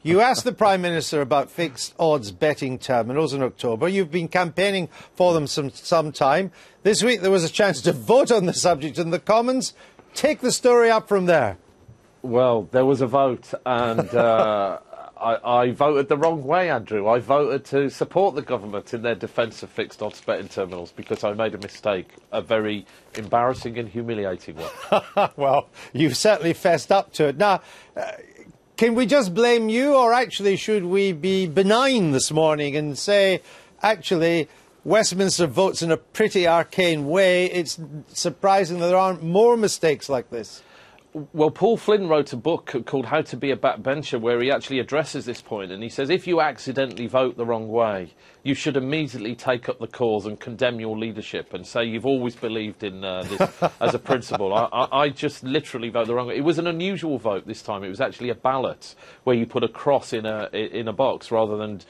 You asked the Prime Minister about fixed odds betting terminals in October. You've been campaigning for them some time. This week there was a chance to vote on the subject in the Commons. Take the story up from there. Well, there was a vote, and I voted the wrong way, Andrew. I voted to support the government in their defence of fixed odds betting terminals because I made a mistake, a very embarrassing and humiliating one. Well, you've certainly fessed up to it. Now, can we just blame you, or actually should we be benign this morning and say, actually, Westminster votes in a pretty arcane way? It's surprising that there aren't more mistakes like this. Well, Paul Flynn wrote a book called How to Be a Backbencher, where he actually addresses this point, and he says if you accidentally vote the wrong way, you should immediately take up the cause and condemn your leadership and say you've always believed in this as a principle. I just literally voted the wrong way. It was an unusual vote this time. It was actually a ballot where you put a cross in a box rather than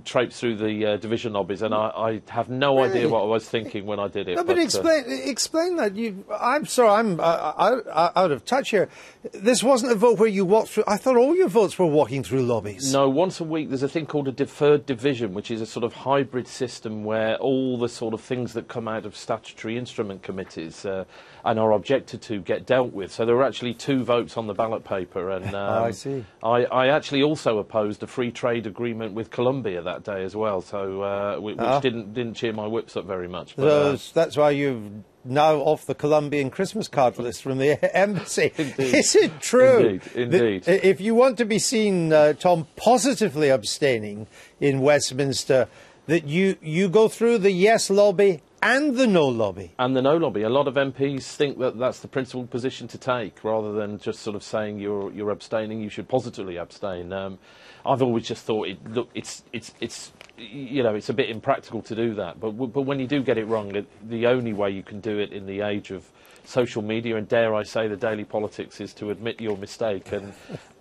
traipse through the division lobbies, and I have no idea what I was thinking when I did it. No, but explain that. I'm sorry, I'm out of touch here. This wasn't a vote where you walked through. I thought all your votes were walking through lobbies. No, once a week there's a thing called a deferred division, which is a sort of hybrid system where all the sort of things that come out of statutory instrument committees and are objected to get dealt with. So there were actually 2 votes on the ballot paper, and I see. I actually also opposed a free trade agreement with Colombia that day as well, so which didn't cheer my whips up very much. But, so that's why you've now off the Colombian Christmas card list from the embassy. Indeed. Is it true? Indeed. If you want to be seen, Tom, positively abstaining in Westminster, that you go through the yes lobby and the no lobby. And the no lobby. A lot of MPs think that that's the principal position to take, rather than just sort of saying you're abstaining. You should positively abstain. I've always just thought, it's a bit impractical to do that. But when you do get it wrong, the only way you can do it in the age of social media and, dare I say, the daily politics, is to admit your mistake. And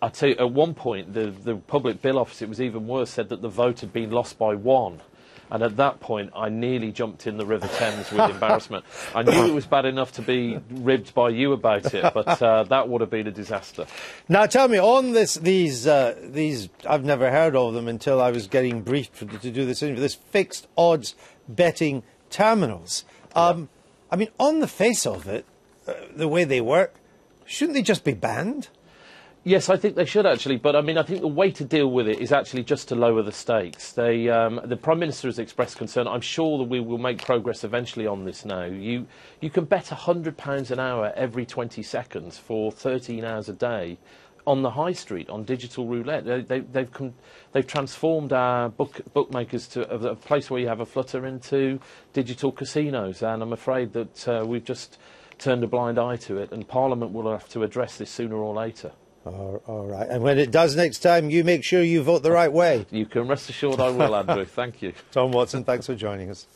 I tell you, at one point, the Public Bill Office, it was even worse, said that the vote had been lost by 1. And at that point, I nearly jumped in the River Thames with embarrassment. I knew it was bad enough to be ribbed by you about it, but that would have been a disaster. Now, tell me, on these, I've never heard of them until I was getting briefed to do this interview, this fixed odds betting terminals. I mean, on the face of it, the way they work, shouldn't they just be banned? Yes, I think they should actually, but I mean, I think the way to deal with it is actually just to lower the stakes. The Prime Minister has expressed concern. I'm sure that we will make progress eventually on this now. You can bet £100 an hour every 20 seconds for 13 hours a day on the high street, on digital roulette. They've transformed our bookmakers to a place where you have a flutter into digital casinos, and I'm afraid that we've just turned a blind eye to it, and Parliament will have to address this sooner or later. All right. And when it does next time, you make sure you vote the right way. You can rest assured I will, Andrew. Thank you. Tom Watson, thanks for joining us.